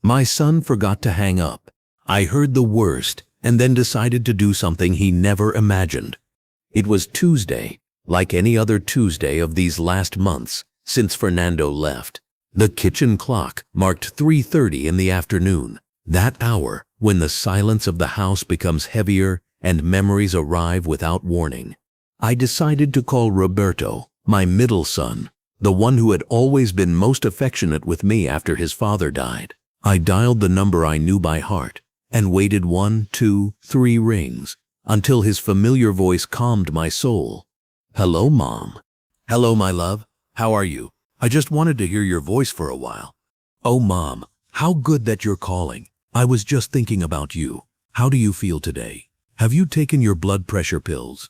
My son forgot to hang up. I heard the worst and then decided to do something he never imagined. It was Tuesday, like any other Tuesday of these last months since Fernando left. The kitchen clock marked 3:30 in the afternoon, that hour when the silence of the house becomes heavier and memories arrive without warning. I decided to call Roberto, my middle son, the one who had always been most affectionate with me after his father died. I dialed the number I knew by heart and waited 1, 2, 3 rings until his familiar voice calmed my soul. "Hello, Mom." "Hello, my love. How are you? I just wanted to hear your voice for a while." "Oh, Mom, how good that you're calling. I was just thinking about you. How do you feel today? Have you taken your blood pressure pills?"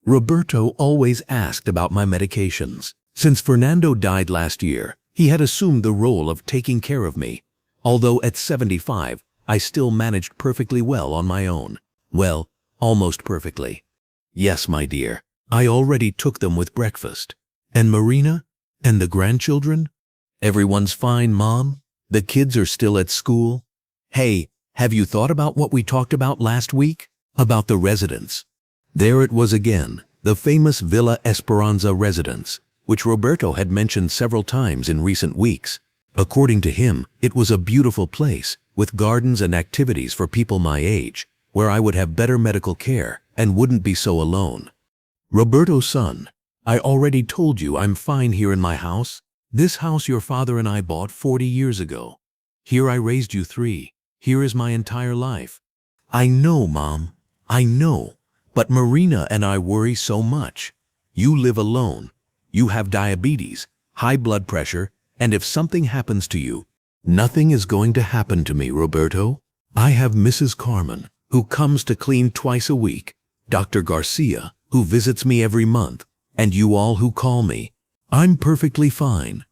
Roberto always asked about my medications. Since Fernando died last year, he had assumed the role of taking care of me. Although at 75, I still managed perfectly well on my own. Well, almost perfectly. "Yes, my dear. I already took them with breakfast." "And Marina? And the grandchildren?" "Everyone's fine, Mom. The kids are still at school." "Hey, have you thought about what we talked about last week? About the residence?" There it was again, the famous Villa Esperanza residence, which Roberto had mentioned several times in recent weeks. According to him, it was a beautiful place, with gardens and activities for people my age, where I would have better medical care and wouldn't be so alone. "Roberto's son, I already told you I'm fine here in my house. This house your father and I bought 40 years ago. Here I raised you 3. Here is my entire life." "I know, Mom. I know. But Marina and I worry so much. You live alone. You have diabetes, high blood pressure, and if something happens to you..." "Nothing is going to happen to me, Roberto. I have Mrs. Carmen, who comes to clean twice a week, Dr. Garcia, who visits me every month, and you all who call me. I'm perfectly fine."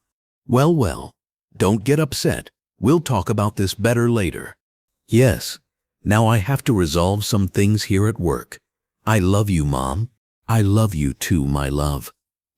Well, don't get upset. We'll talk about this better later." "Yes, now I have to resolve some things here at work. I love you, Mom. I love you too, my love.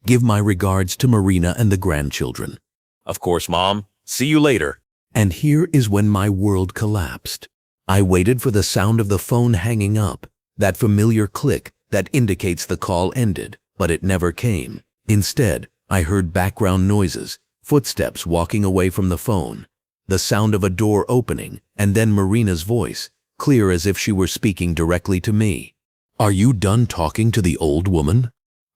Give my regards to Marina and the grandchildren." "Of course, Mom. See you later." And here is when my world collapsed. I waited for the sound of the phone hanging up, that familiar click that indicates the call ended, but it never came. Instead, I heard background noises, footsteps walking away from the phone, the sound of a door opening, and then Marina's voice, clear as if she were speaking directly to me. "Are you done talking to the old woman?"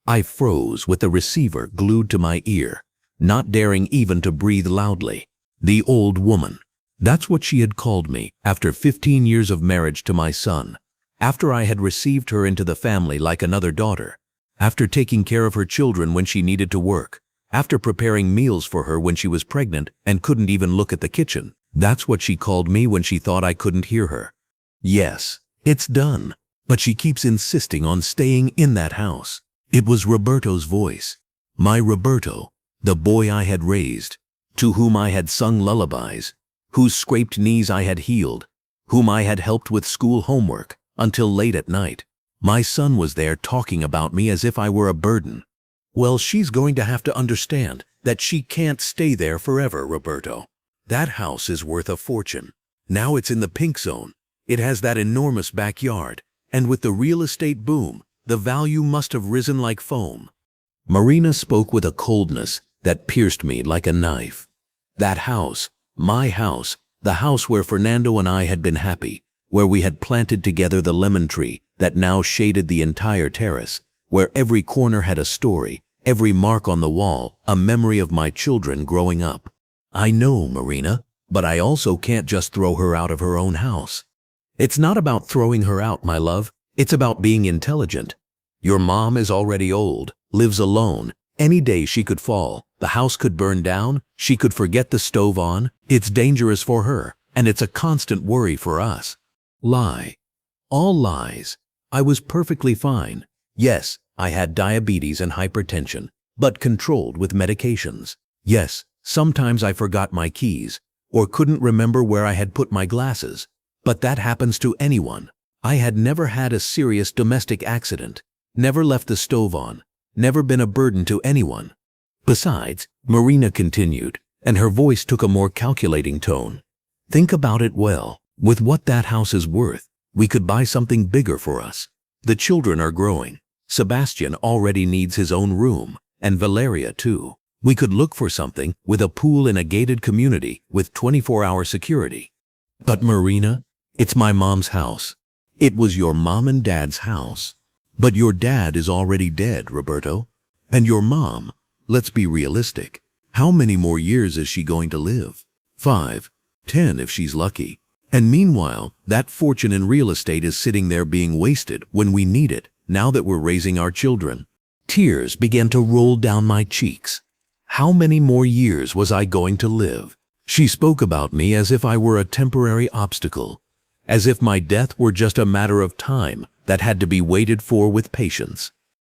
I froze with the receiver glued to my ear, not daring even to breathe loudly. The old woman. That's what she had called me after 15 years of marriage to my son, after I had received her into the family like another daughter, after taking care of her children when she needed to work, after preparing meals for her when she was pregnant and couldn't even look at the kitchen. That's what she called me when she thought I couldn't hear her. Yes, it's done, but she keeps insisting on staying in that house. It was Roberto's voice. My Roberto, the boy I had raised, to whom I had sung lullabies, whose scraped knees I had healed, whom I had helped with school homework until late at night. My son was there talking about me as if I were a burden. Well, she's going to have to understand that she can't stay there forever, Roberto. That house is worth a fortune. Now it's in the pink zone. It has that enormous backyard, and with the real estate boom, the value must have risen like foam. Marina spoke with a coldness that pierced me like a knife. That house, my house, the house where Fernando and I had been happy, where we had planted together the lemon tree that now shaded the entire terrace, where every corner had a story, every mark on the wall, a memory of my children growing up. I know, Marina, but I also can't just throw her out of her own house. It's not about throwing her out, my love. It's about being intelligent. Your mom is already old, lives alone. Any day she could fall, the house could burn down, she could forget the stove on. It's dangerous for her, and it's a constant worry for us. Lie. All lies. I was perfectly fine. Yes, I had diabetes and hypertension, but controlled with medications. Yes, sometimes I forgot my keys, or couldn't remember where I had put my glasses. But that happens to anyone. I had never had a serious domestic accident, never left the stove on, never been a burden to anyone. Besides, Marina continued, and her voice took a more calculating tone, Think about it well. With what that house is worth, we could buy something bigger for us. The children are growing. Sebastian already needs his own room, and Valeria too. We could look for something with a pool in a gated community with 24-hour security. But Marina, it's my mom's house. It was your mom and dad's house. But your dad is already dead, Roberto. And your mom, let's be realistic. How many more years is she going to live? 5, 10 if she's lucky. And meanwhile, that fortune in real estate is sitting there being wasted when we need it, now that we're raising our children. Tears began to roll down my cheeks. How many more years was I going to live? She spoke about me as if I were a temporary obstacle, as if my death were just a matter of time that had to be waited for with patience.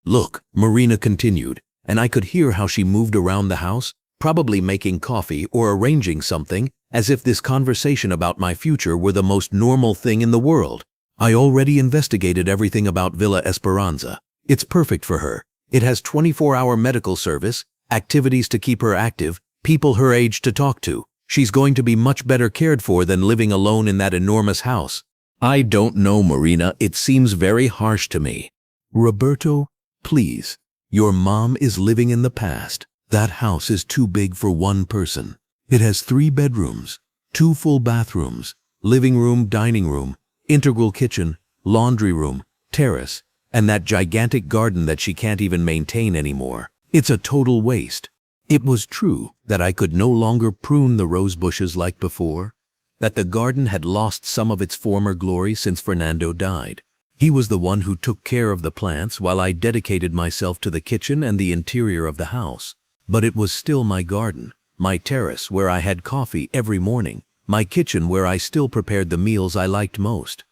Look, Marina continued, and I could hear how she moved around the house, probably making coffee or arranging something, as if this conversation about my future were the most normal thing in the world. I already investigated everything about Villa Esperanza. It's perfect for her. It has 24-hour medical service, activities to keep her active, people her age to talk to. She's going to be much better cared for than living alone in that enormous house. I don't know, Marina. It seems very harsh to me. Roberto, please. Your mom is living in the past. That house is too big for one person. It has 3 bedrooms, 2 full bathrooms, living room, dining room, integral kitchen, laundry room, terrace, and that gigantic garden that she can't even maintain anymore. It's a total waste. It was true that I could no longer prune the rose bushes like before, that the garden had lost some of its former glory since Fernando died. He was the one who took care of the plants while I dedicated myself to the kitchen and the interior of the house. But it was still my garden, my terrace where I had coffee every morning, my kitchen where I still prepared the meals I liked most.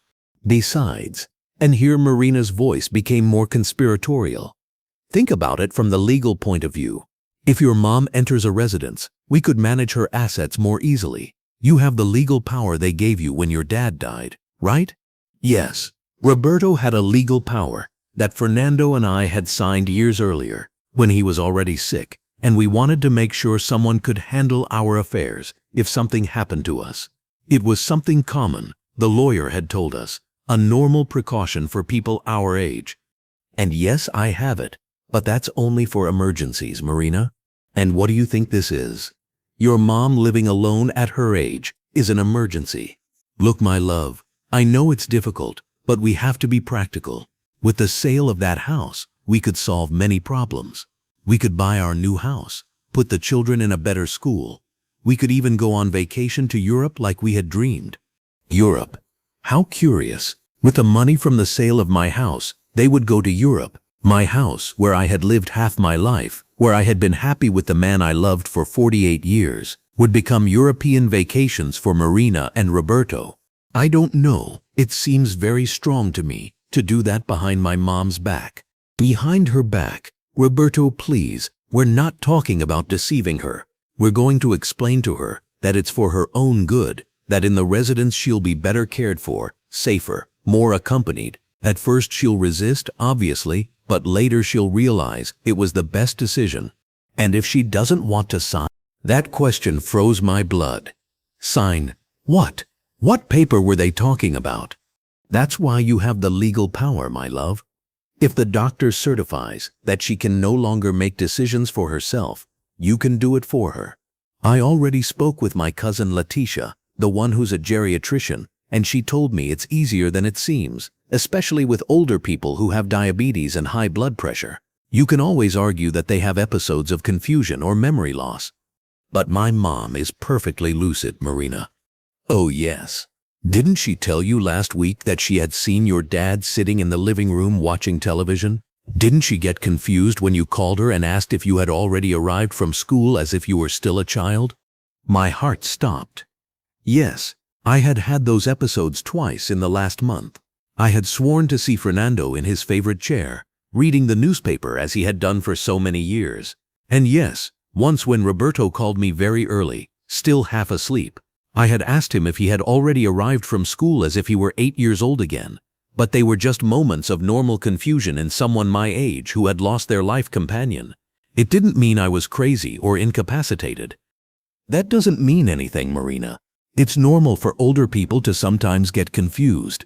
Besides, and here Marina's voice became more conspiratorial. Think about it from the legal point of view. If your mom enters a residence, we could manage her assets more easily. You have the legal power they gave you when your dad died, right? Yes. Roberto had a legal power that Fernando and I had signed years earlier, when he was already sick, and we wanted to make sure someone could handle our affairs if something happened to us. It was something common, the lawyer had told us, a normal precaution for people our age. And yes, I have it, but that's only for emergencies, Marina. And what do you think this is? Your mom living alone at her age is an emergency. Look, my love, I know it's difficult, but we have to be practical. With the sale of that house, we could solve many problems. We could buy our new house, put the children in a better school. We could even go on vacation to Europe like we had dreamed. Europe? How curious. With the money from the sale of my house, they would go to Europe. My house, where I had lived half my life, where I had been happy with the man I loved for 48 years, would become European vacations for Marina and Roberto. I don't know, it seems very strong to me to do that behind my mom's back. Behind her back? Roberto, please, we're not talking about deceiving her. We're going to explain to her that it's for her own good, that in the residence she'll be better cared for, safer, more accompanied. At first she'll resist, obviously, but later she'll realize it was the best decision. And if she doesn't want to sign, that question froze my blood. Sign what? What paper were they talking about? That's why you have the legal power, my love. If the doctor certifies that she can no longer make decisions for herself, you can do it for her. I already spoke with my cousin Letitia, the one who's a geriatrician, and she told me it's easier than it seems, especially with older people who have diabetes and high blood pressure. You can always argue that they have episodes of confusion or memory loss. But my mom is perfectly lucid, Marina. Oh yes. Didn't she tell you last week that she had seen your dad sitting in the living room watching television? Didn't she get confused when you called her and asked if you had already arrived from school as if you were still a child? My heart stopped. Yes, I had had those episodes twice in the last month. I had sworn to see Fernando in his favorite chair, reading the newspaper as he had done for so many years. And yes, once when Roberto called me very early, still half asleep, I had asked him if he had already arrived from school as if he were 8 years old again. But they were just moments of normal confusion in someone my age who had lost their life companion. It didn't mean I was crazy or incapacitated. That doesn't mean anything, Marina. It's normal for older people to sometimes get confused.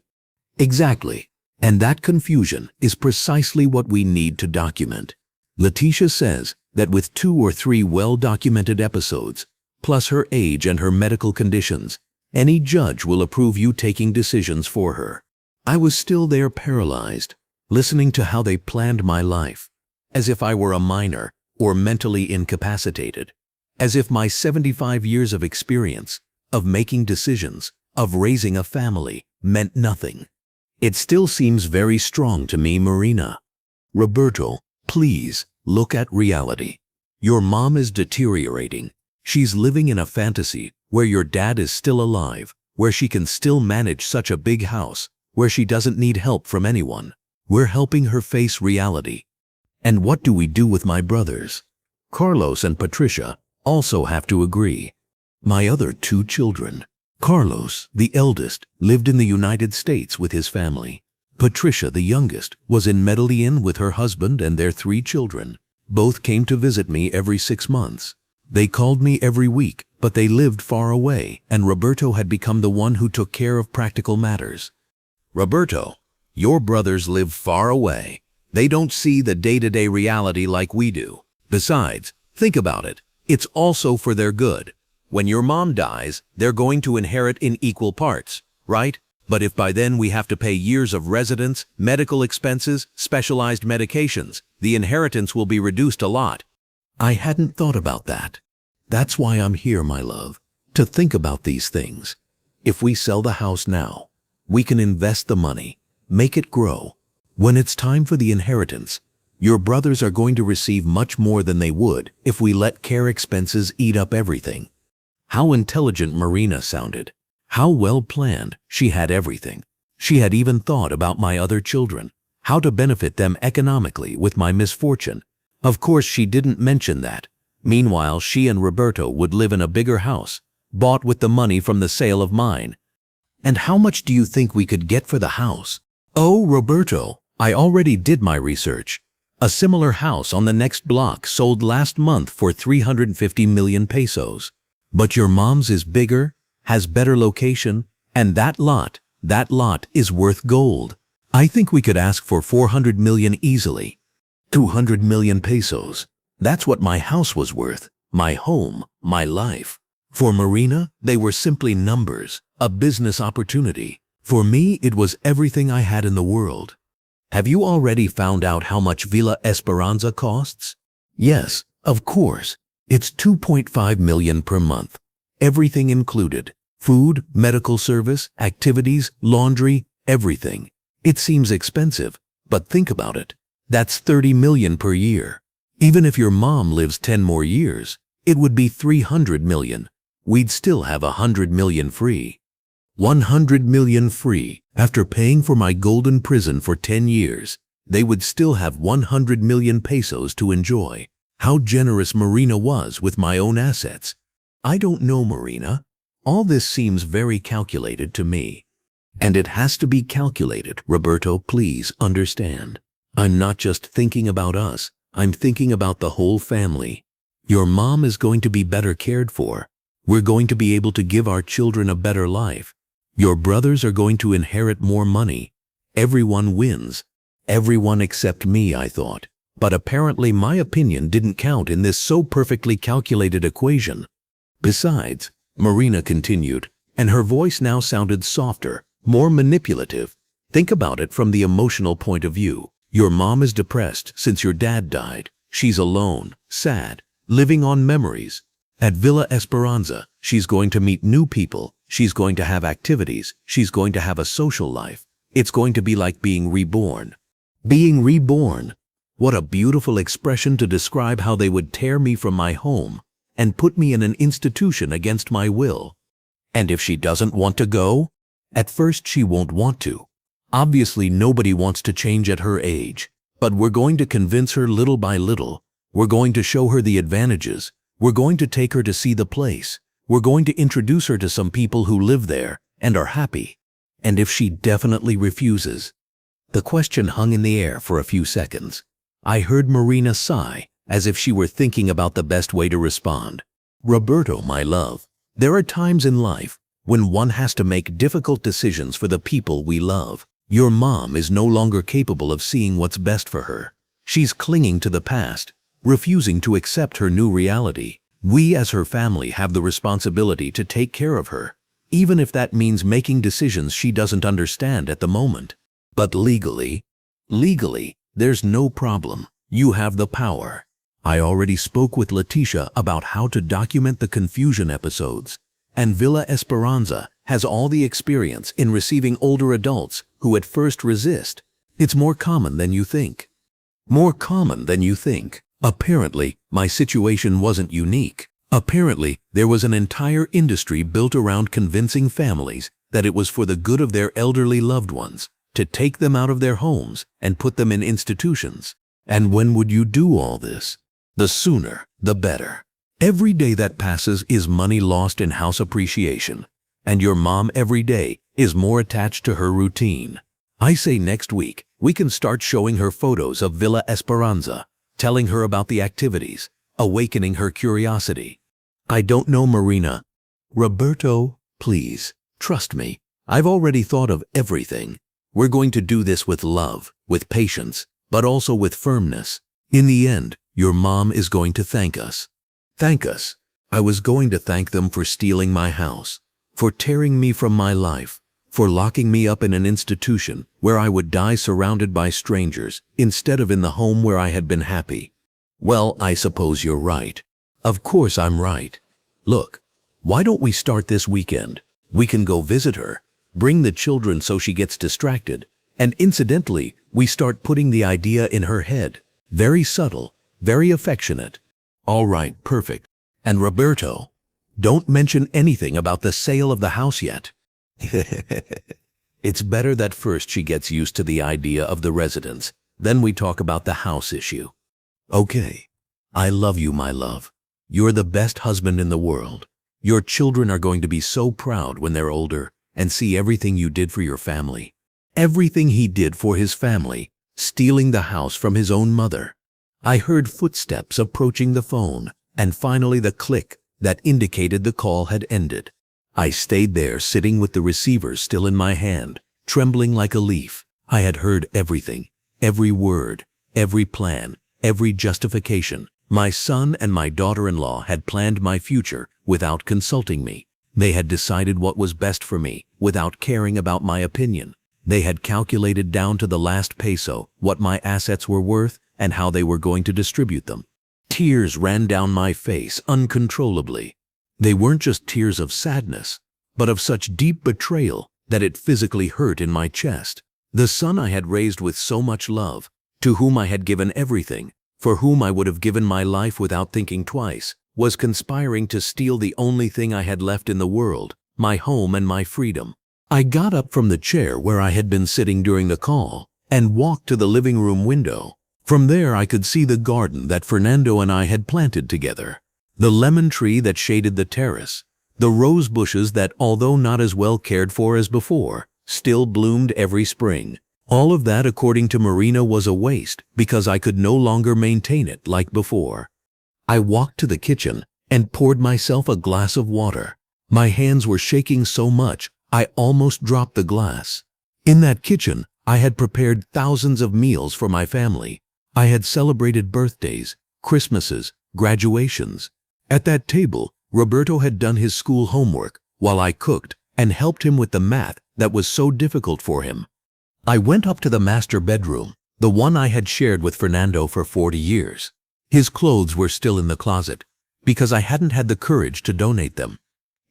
Exactly. And that confusion is precisely what we need to document. Letitia says that with 2 or 3 well-documented episodes, plus her age and her medical conditions, any judge will approve you taking decisions for her. I was still there paralyzed, listening to how they planned my life, as if I were a minor or mentally incapacitated, as if my 75 years of experience, of making decisions, of raising a family, meant nothing. It still seems very strong to me, Marina. Roberto, please, look at reality. Your mom is deteriorating. She's living in a fantasy where your dad is still alive, where she can still manage such a big house, where she doesn't need help from anyone. We're helping her face reality. And what do we do with my brothers? Carlos and Patricia also have to agree. My other 2 children. Carlos, the eldest, lived in the United States with his family. Patricia, the youngest, was in Medellin with her husband and their 3 children. Both came to visit me every 6 months. They called me every week, but they lived far away, and Roberto had become the one who took care of practical matters. Roberto, your brothers live far away. They don't see the day-to-day reality like we do. Besides, think about it. It's also for their good. When your mom dies, they're going to inherit in equal parts, right? But if by then we have to pay years of residence, medical expenses, specialized medications, the inheritance will be reduced a lot. I hadn't thought about that. That's why I'm here, my love, to think about these things. If we sell the house now, we can invest the money, make it grow. When it's time for the inheritance, your brothers are going to receive much more than they would if we let care expenses eat up everything. How intelligent Marina sounded. How well planned. She had everything. She had even thought about my other children, how to benefit them economically with my misfortune. Of course, she didn't mention that. Meanwhile, she and Roberto would live in a bigger house, bought with the money from the sale of mine. And how much do you think we could get for the house? Oh, Roberto, I already did my research. A similar house on the next block sold last month for 350 million pesos. But your mom's is bigger, has better location, and that lot is worth gold. I think we could ask for 400 million easily. 200 million pesos. That's what my house was worth, my home, my life. For Marina, they were simply numbers, a business opportunity. For me, it was everything I had in the world. Have you already found out how much Villa Esperanza costs? Yes, of course. It's 2.5 million per month. Everything included. Food, medical service, activities, laundry, everything. It seems expensive, but think about it. That's 30 million per year. Even if your mom lives 10 more years, it would be 300 million. We'd still have 100 million free. 100 million free. After paying for my golden prison for 10 years, they would still have 100 million pesos to enjoy. How generous Marina was with my own assets. I don't know, Marina. All this seems very calculated to me. And it has to be calculated, Roberto, please understand. I'm not just thinking about us, I'm thinking about the whole family. Your mom is going to be better cared for. We're going to be able to give our children a better life. Your brothers are going to inherit more money. Everyone wins. Everyone except me, I thought. But apparently my opinion didn't count in this so perfectly calculated equation. Besides, Marina continued, and her voice now sounded softer, more manipulative. Think about it from the emotional point of view. Your mom is depressed since your dad died. She's alone, sad, living on memories. At Villa Esperanza, she's going to meet new people. She's going to have activities. She's going to have a social life. It's going to be like being reborn. Being reborn. What a beautiful expression to describe how they would tear me from my home and put me in an institution against my will. And if she doesn't want to go? At first she won't want to. Obviously nobody wants to change at her age, but we're going to convince her little by little. We're going to show her the advantages. We're going to take her to see the place. We're going to introduce her to some people who live there and are happy. And if she definitely refuses? The question hung in the air for a few seconds. I heard Marina sigh, as if she were thinking about the best way to respond. Roberto, my love, there are times in life when one has to make difficult decisions for the people we love. Your mom is no longer capable of seeing what's best for her. She's clinging to the past, refusing to accept her new reality. We as her family have the responsibility to take care of her, even if that means making decisions she doesn't understand at the moment. But legally, there's no problem. You have the power. I already spoke with Leticia about how to document the confusion episodes, and Villa Esperanza has all the experience in receiving older adults who at first resist. It's more common than you think. Apparently, my situation wasn't unique. Apparently, there was an entire industry built around convincing families that it was for the good of their elderly loved ones to take them out of their homes and put them in institutions. And when would you do all this? The sooner, the better. Every day that passes is money lost in house appreciation, and your mom every day is more attached to her routine. I say next week, we can start showing her photos of Villa Esperanza, telling her about the activities, awakening her curiosity. I don't know, Marina. Roberto, please, trust me. I've already thought of everything. We're going to do this with love, with patience, but also with firmness. In the end, your mom is going to thank us. Thank us. I was going to thank them for stealing my house, for tearing me from my life, for locking me up in an institution where I would die surrounded by strangers instead of in the home where I had been happy. Well, I suppose you're right. Of course I'm right. Look, why don't we start this weekend? We can go visit her, bring the children so she gets distracted, and incidentally, we start putting the idea in her head. Very subtle, very affectionate. All right, perfect. And Roberto, don't mention anything about the sale of the house yet. It's better that first she gets used to the idea of the residence, then we talk about the house issue. Okay. I love you, my love. You're the best husband in the world. Your children are going to be so proud when they're older and see everything you did for your family. Everything he did for his family, stealing the house from his own mother. I heard footsteps approaching the phone, and finally the click that indicated the call had ended. I stayed there sitting with the receiver still in my hand, trembling like a leaf. I had heard everything, every word, every plan, every justification. My son and my daughter-in-law had planned my future without consulting me. They had decided what was best for me without caring about my opinion. They had calculated down to the last peso what my assets were worth and how they were going to distribute them. Tears ran down my face uncontrollably. They weren't just tears of sadness, but of such deep betrayal that it physically hurt in my chest. The son I had raised with so much love, to whom I had given everything, for whom I would have given my life without thinking twice, was conspiring to steal the only thing I had left in the world, my home and my freedom. I got up from the chair where I had been sitting during the call and walked to the living room window. From there I could see the garden that Fernando and I had planted together, the lemon tree that shaded the terrace, the rose bushes that, although not as well cared for as before, still bloomed every spring. All of that, according to Marina, was a waste because I could no longer maintain it like before. I walked to the kitchen and poured myself a glass of water. My hands were shaking so much I almost dropped the glass. In that kitchen, I had prepared thousands of meals for my family. I had celebrated birthdays, Christmases, graduations. At that table, Roberto had done his school homework while I cooked and helped him with the math that was so difficult for him. I went up to the master bedroom, the one I had shared with Fernando for 40 years. His clothes were still in the closet because I hadn't had the courage to donate them.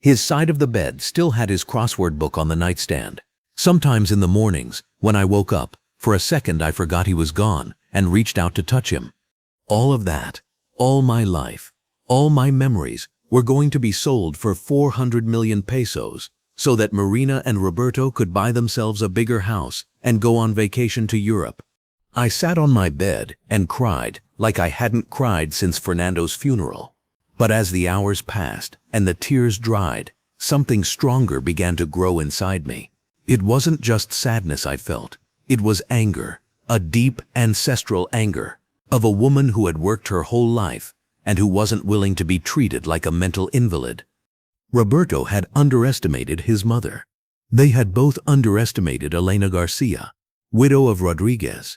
His side of the bed still had his crossword book on the nightstand. Sometimes in the mornings, when I woke up, for a second I forgot he was gone and reached out to touch him. All of that, all my life, all my memories were going to be sold for 400 million pesos so that Marina and Roberto could buy themselves a bigger house and go on vacation to Europe. I sat on my bed and cried like I hadn't cried since Fernando's funeral. But as the hours passed and the tears dried, something stronger began to grow inside me. It wasn't just sadness I felt. It was anger, a deep ancestral anger of a woman who had worked her whole life and who wasn't willing to be treated like a mental invalid. Roberto had underestimated his mother. They had both underestimated Elena Garcia, widow of Rodriguez.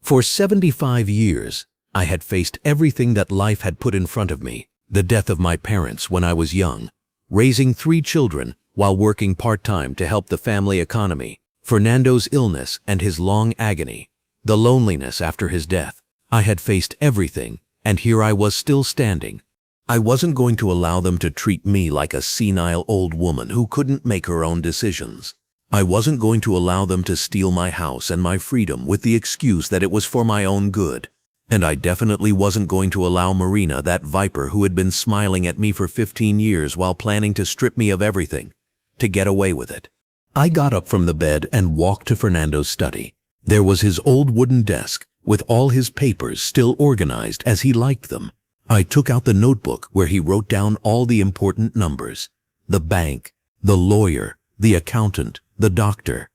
For 75 years, I had faced everything that life had put in front of me: the death of my parents when I was young, raising 3 children while working part-time to help the family economy, Fernando's illness and his long agony, the loneliness after his death. I had faced everything, and here I was still standing. I wasn't going to allow them to treat me like a senile old woman who couldn't make her own decisions. I wasn't going to allow them to steal my house and my freedom with the excuse that it was for my own good. And I definitely wasn't going to allow Marina, that viper who had been smiling at me for 15 years while planning to strip me of everything, to get away with it. I got up from the bed and walked to Fernando's study. There was his old wooden desk, with all his papers still organized as he liked them. I took out the notebook where he wrote down all the important numbers: the bank, the lawyer, the accountant, the doctor.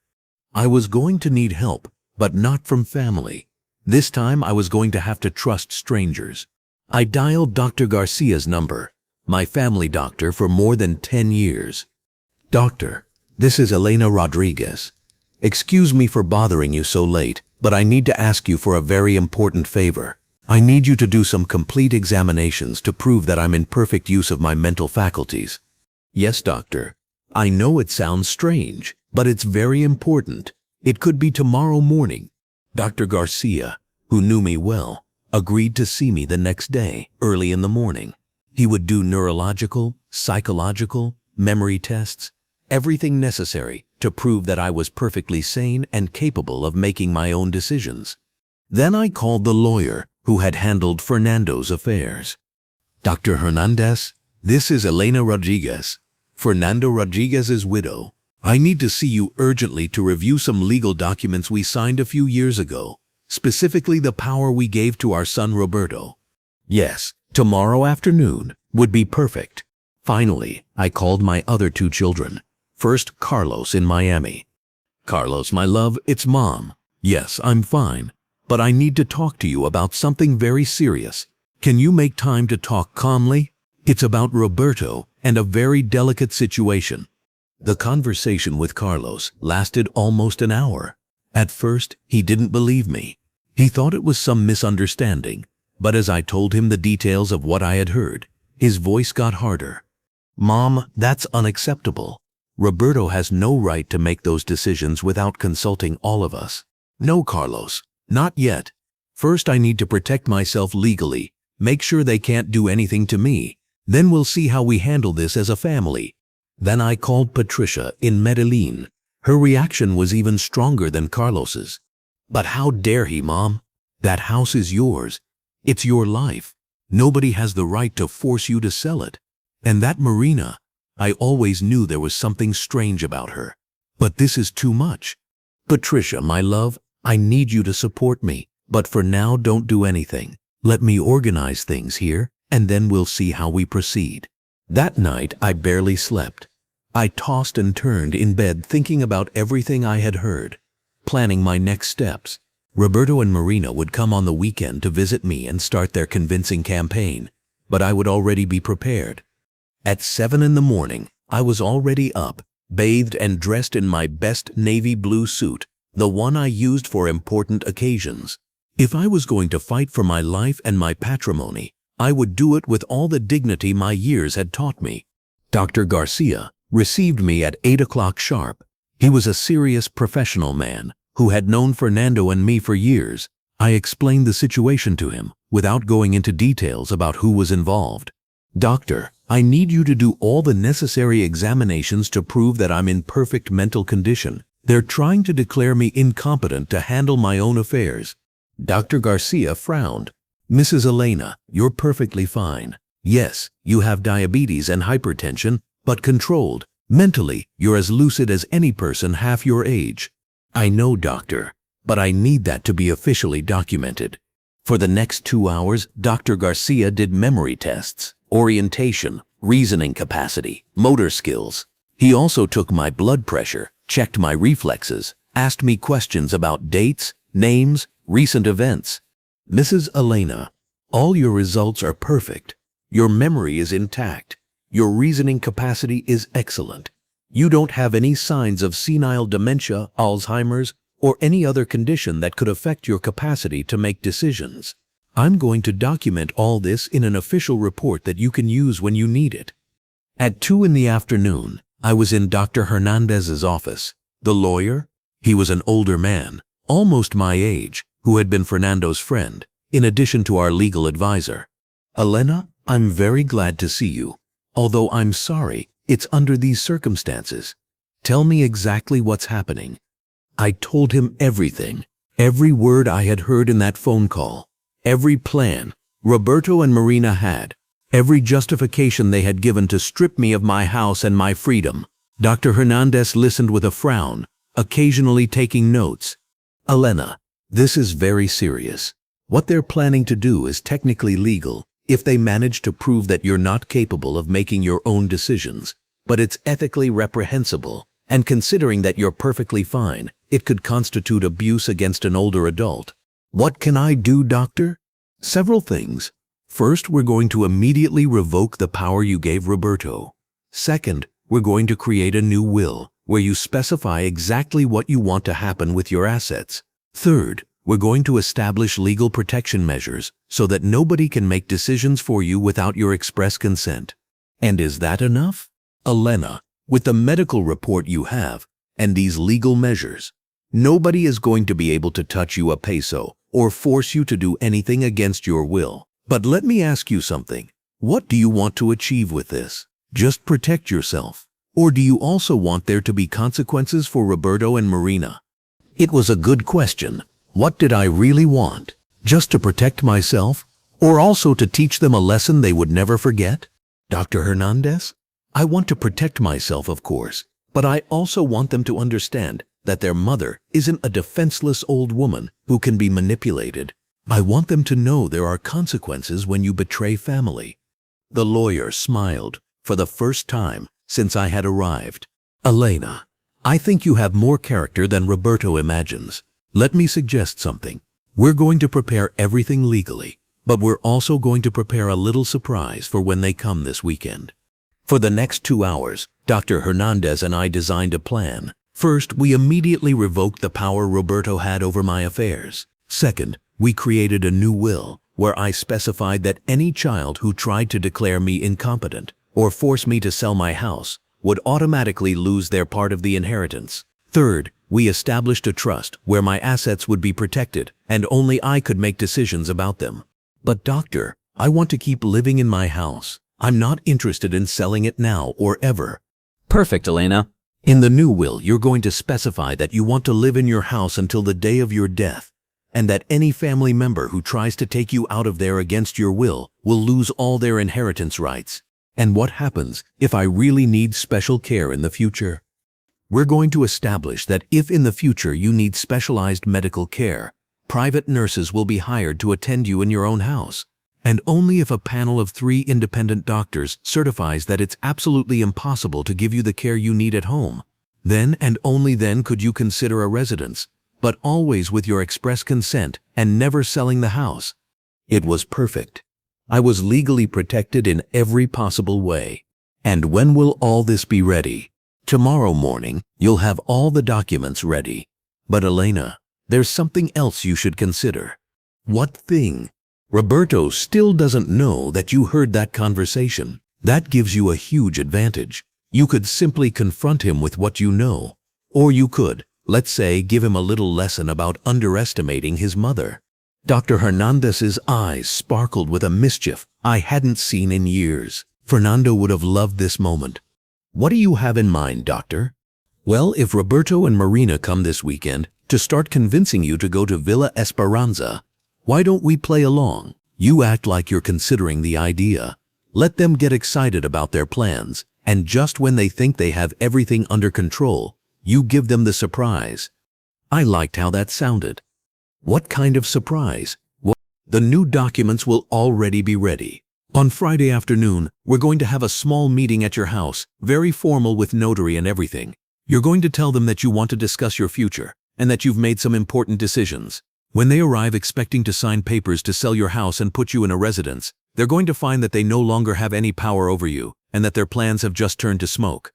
I was going to need help, but not from family. This time I was going to have to trust strangers. I dialed Dr. Garcia's number, my family doctor for more than 10 years. "Doctor, this is Elena Rodriguez. Excuse me for bothering you so late, but I need to ask you for a very important favor. I need you to do some complete examinations to prove that I'm in perfect use of my mental faculties." "Yes, doctor. I know it sounds strange, but it's very important. It could be tomorrow morning." Dr. Garcia, who knew me well, agreed to see me the next day, early in the morning. He would do neurological, psychological, memory tests, everything necessary to prove that I was perfectly sane and capable of making my own decisions. Then I called the lawyer who had handled Fernando's affairs. "Dr. Hernandez, this is Elena Rodriguez, Fernando Rodriguez's widow. I need to see you urgently to review some legal documents we signed a few years ago, specifically the power we gave to our son Roberto." Yes, tomorrow afternoon would be perfect. Finally, I called my other 2 children. First, Carlos in Miami. "Carlos, my love, it's Mom. Yes, I'm fine, but I need to talk to you about something very serious. Can you make time to talk calmly? It's about Roberto and a very delicate situation." The conversation with Carlos lasted almost an hour. At first, he didn't believe me. He thought it was some misunderstanding, but as I told him the details of what I had heard, his voice got harder. "Mom, that's unacceptable. Roberto has no right to make those decisions without consulting all of us." "No, Carlos, not yet. First, I need to protect myself legally, make sure they can't do anything to me. Then we'll see how we handle this as a family." Then I called Patricia in Medellin. Her reaction was even stronger than Carlos's. "But how dare he, Mom? That house is yours. It's your life. Nobody has the right to force you to sell it. And that Marina, I always knew there was something strange about her. But this is too much. Patricia, my love, I need you to support me. But for now, don't do anything. Let me organize things here, and then we'll see how we proceed." That night, I barely slept. I tossed and turned in bed thinking about everything I had heard, planning my next steps. Roberto and Marina would come on the weekend to visit me and start their convincing campaign, but I would already be prepared. At 7 in the morning, I was already up, bathed and dressed in my best navy blue suit, the one I used for important occasions. If I was going to fight for my life and my patrimony, I would do it with all the dignity my years had taught me. Dr. Garcia received me at 8 o'clock sharp. He was a serious professional man who had known Fernando and me for years. I explained the situation to him without going into details about who was involved. "Doctor, I need you to do all the necessary examinations to prove that I'm in perfect mental condition. They're trying to declare me incompetent to handle my own affairs." Dr. Garcia frowned. "Mrs. Elena, you're perfectly fine. Yes, you have diabetes and hypertension, but controlled. Mentally, you're as lucid as any person half your age." "I know, doctor, but I need that to be officially documented." For the next 2 hours, Dr. Garcia did memory tests, orientation, reasoning capacity, motor skills. He also took my blood pressure, checked my reflexes, asked me questions about dates, names, recent events. "Mrs. Elena, all your results are perfect. Your memory is intact. Your reasoning capacity is excellent. You don't have any signs of senile dementia, Alzheimer's, or any other condition that could affect your capacity to make decisions. I'm going to document all this in an official report that you can use when you need it. At 2 in the afternoon, I was in Dr. Hernandez's office. The lawyer? He was an older man, almost my age, who had been Fernando's friend, in addition to our legal advisor. Elena, I'm very glad to see you. Although I'm sorry, it's under these circumstances. Tell me exactly what's happening. I told him everything, every word I had heard in that phone call, every plan Roberto and Marina had, every justification they had given to strip me of my house and my freedom. Dr. Hernandez listened with a frown, occasionally taking notes. Elena, this is very serious. What they're planning to do is technically legal if they manage to prove that you're not capable of making your own decisions, but it's ethically reprehensible, and considering that you're perfectly fine, it could constitute abuse against an older adult. What can I do, doctor? Several things. First, we're going to immediately revoke the power you gave Roberto. Second, we're going to create a new will where you specify exactly what you want to happen with your assets. Third, we're going to establish legal protection measures so that nobody can make decisions for you without your express consent. And is that enough? Elena, with the medical report you have and these legal measures, nobody is going to be able to touch you a peso or force you to do anything against your will. But let me ask you something. What do you want to achieve with this? Just protect yourself? Or do you also want there to be consequences for Roberto and Marina? It was a good question. What did I really want? Just to protect myself? Or also to teach them a lesson they would never forget? Dr. Hernandez? I want to protect myself, of course, but I also want them to understand that their mother isn't a defenseless old woman who can be manipulated. I want them to know there are consequences when you betray family. The lawyer smiled for the first time since I had arrived. Elena, I think you have more character than Roberto imagines. Let me suggest something. We're going to prepare everything legally, but we're also going to prepare a little surprise for when they come this weekend. For the next 2 hours, Dr. Hernandez and I designed a plan. First, we immediately revoked the power Roberto had over my affairs. Second, we created a new will where I specified that any child who tried to declare me incompetent or force me to sell my house would automatically lose their part of the inheritance. Third, we established a trust where my assets would be protected and only I could make decisions about them. But doctor, I want to keep living in my house. I'm not interested in selling it now or ever. Perfect, Elena. In the new will, you're going to specify that you want to live in your house until the day of your death, and that any family member who tries to take you out of there against your will lose all their inheritance rights. And what happens if I really need special care in the future? We're going to establish that if in the future you need specialized medical care, private nurses will be hired to attend you in your own house. And only if a panel of 3 independent doctors certifies that it's absolutely impossible to give you the care you need at home, then and only then could you consider a residence, but always with your express consent and never selling the house. It was perfect. I was legally protected in every possible way. And when will all this be ready? Tomorrow morning, you'll have all the documents ready. But Elena, there's something else you should consider. What thing? Roberto still doesn't know that you heard that conversation. That gives you a huge advantage. You could simply confront him with what you know. Or you could, let's say, give him a little lesson about underestimating his mother. Dr. Hernandez's eyes sparkled with a mischief I hadn't seen in years. Fernando would have loved this moment. What do you have in mind, doctor? Well, if Roberto and Marina come this weekend to start convincing you to go to Villa Esperanza, why don't we play along? You act like you're considering the idea. Let them get excited about their plans, and just when they think they have everything under control, you give them the surprise. I liked how that sounded. What kind of surprise? The new documents will already be ready. On Friday afternoon, we're going to have a small meeting at your house, very formal with notary and everything. You're going to tell them that you want to discuss your future, and that you've made some important decisions. When they arrive expecting to sign papers to sell your house and put you in a residence, they're going to find that they no longer have any power over you, and that their plans have just turned to smoke.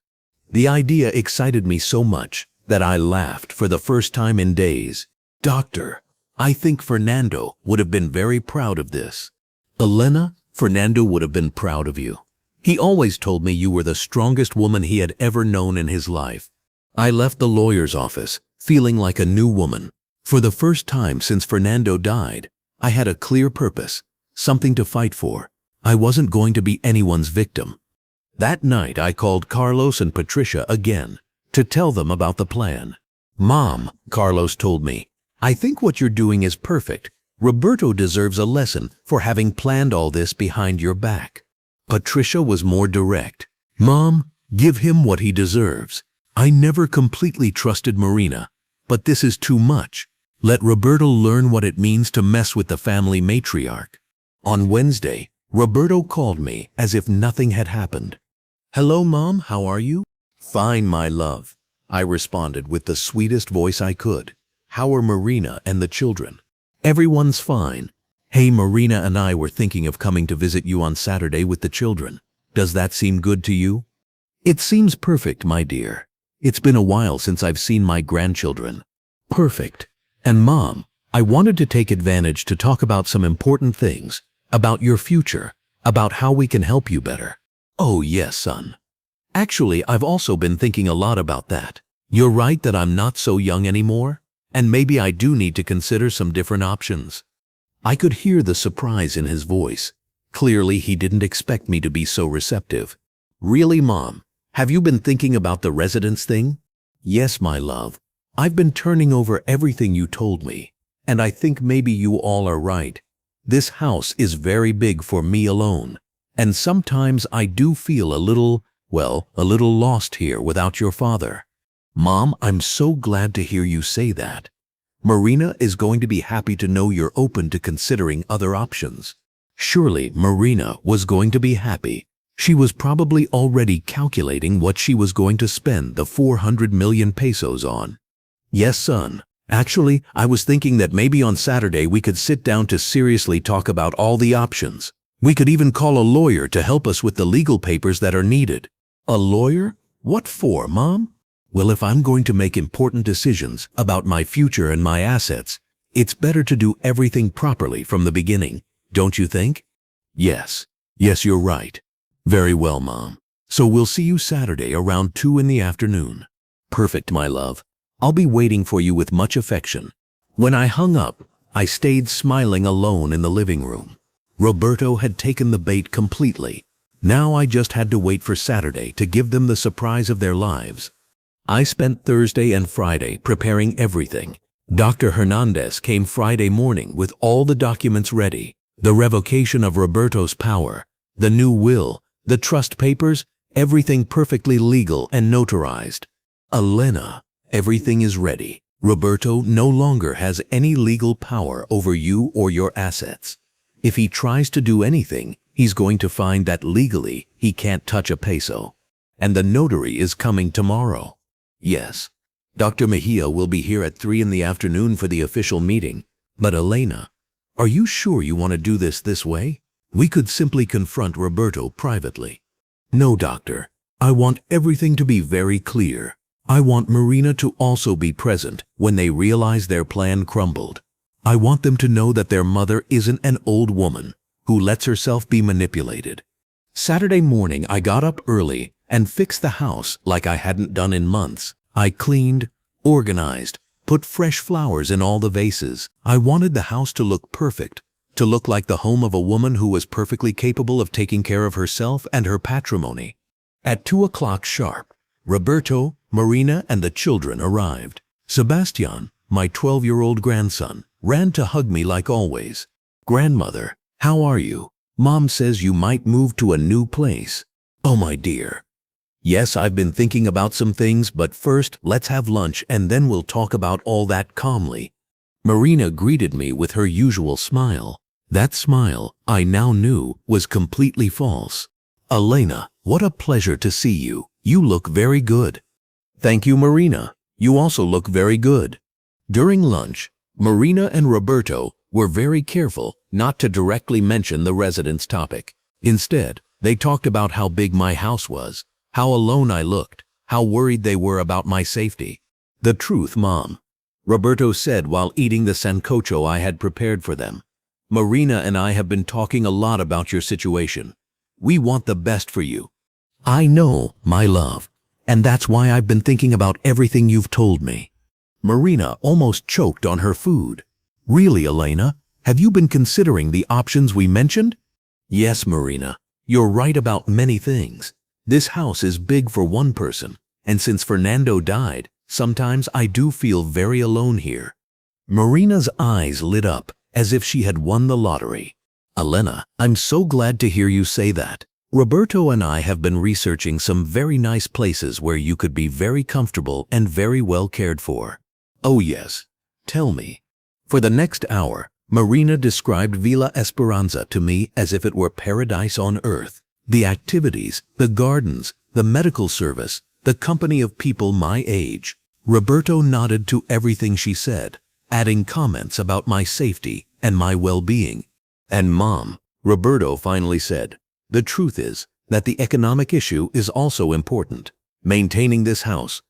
The idea excited me so much that I laughed for the first time in days. Doctor, I think Fernando would have been very proud of this. Elena, Fernando would have been proud of you. He always told me you were the strongest woman he had ever known in his life. I left the lawyer's office feeling like a new woman. For the first time since Fernando died, I had a clear purpose, something to fight for. I wasn't going to be anyone's victim. That night I called Carlos and Patricia again to tell them about the plan. Mom, Carlos told me, I think what you're doing is perfect. Roberto deserves a lesson for having planned all this behind your back. Patricia was more direct. Mom, give him what he deserves. I never completely trusted Marina, but this is too much. Let Roberto learn what it means to mess with the family matriarch. On Wednesday, Roberto called me as if nothing had happened. Hello, Mom, how are you? Fine, my love, I responded with the sweetest voice I could. How are Marina and the children? Everyone's fine. Hey, Marina and I were thinking of coming to visit you on Saturday with the children. Does that seem good to you? It seems perfect, my dear. It's been a while since I've seen my grandchildren. Perfect. And Mom, I wanted to take advantage to talk about some important things, about your future, about how we can help you better. Oh yes, son. Actually, I've also been thinking a lot about that. You're right that I'm not so young anymore, and maybe I do need to consider some different options. I could hear the surprise in his voice. Clearly, he didn't expect me to be so receptive. Really, Mom? Have you been thinking about the residence thing? Yes, my love. I've been turning over everything you told me, and I think maybe you all are right. This house is very big for me alone, and sometimes I do feel a little lost here without your father. Mom, I'm so glad to hear you say that. Marina is going to be happy to know you're open to considering other options. Surely Marina was going to be happy. She was probably already calculating what she was going to spend the 400 million pesos on. Yes, son. Actually, I was thinking that maybe on Saturday we could sit down to seriously talk about all the options. We could even call a lawyer to help us with the legal papers that are needed. A lawyer? What for, Mom? Well, if I'm going to make important decisions about my future and my assets, it's better to do everything properly from the beginning, don't you think? Yes, you're right. Very well, Mom. So we'll see you Saturday around 2 in the afternoon. Perfect, my love. I'll be waiting for you with much affection. When I hung up, I stayed smiling alone in the living room. Roberto had taken the bait completely. Now I just had to wait for Saturday to give them the surprise of their lives. I spent Thursday and Friday preparing everything. Dr. Hernandez came Friday morning with all the documents ready. The revocation of Roberto's power, the new will, the trust papers, everything perfectly legal and notarized. Elena, everything is ready. Roberto no longer has any legal power over you or your assets. If he tries to do anything, he's going to find that legally he can't touch a peso. And the notary is coming tomorrow. Yes, Dr. Mejia will be here at 3 in the afternoon for the official meeting. But Elena, are you sure you want to do this way? We could simply confront Roberto privately. No, doctor. I want everything to be very clear. I want Marina to also be present when they realize their plan crumbled. I want them to know that their mother isn't an old woman who lets herself be manipulated. Saturday morning, I got up early and fixed the house like I hadn't done in months. I cleaned, organized, put fresh flowers in all the vases. I wanted the house to look perfect, to look like the home of a woman who was perfectly capable of taking care of herself and her patrimony. At 2 o'clock sharp, Roberto, Marina, and the children arrived. Sebastian, my 12-year-old grandson, ran to hug me like always. Grandmother, how are you? Mom says you might move to a new place. Oh, my dear. Yes, I've been thinking about some things, but first let's have lunch and then we'll talk about all that calmly. Marina greeted me with her usual smile. That smile, I now knew, was completely false. Elena, what a pleasure to see you. You look very good. Thank you, Marina. You also look very good. During lunch, Marina and Roberto were very careful not to directly mention the residence topic. Instead, They talked about how big my house was, how alone I looked, how worried they were about my safety. The truth, Mom, Roberto said while eating the sancocho I had prepared for them. Marina and I have been talking a lot about your situation. We want the best for you. I know, my love, and that's why I've been thinking about everything you've told me. Marina almost choked on her food. Really, Elena? Have you been considering the options we mentioned? Yes, Marina. You're right about many things. This house is big for one person, and since Fernando died, sometimes I do feel very alone here. Marina's eyes lit up as if she had won the lottery. Elena, I'm so glad to hear you say that. Roberto and I have been researching some very nice places where you could be very comfortable and very well cared for. Oh yes, tell me. For the next hour, Marina described Villa Esperanza to me as if it were paradise on earth. The activities, the gardens, the medical service, the company of people my age. Roberto nodded to everything she said, adding comments about my safety and my well-being. And Mom, Roberto finally said, the truth is that the economic issue is also important. Maintaining this house,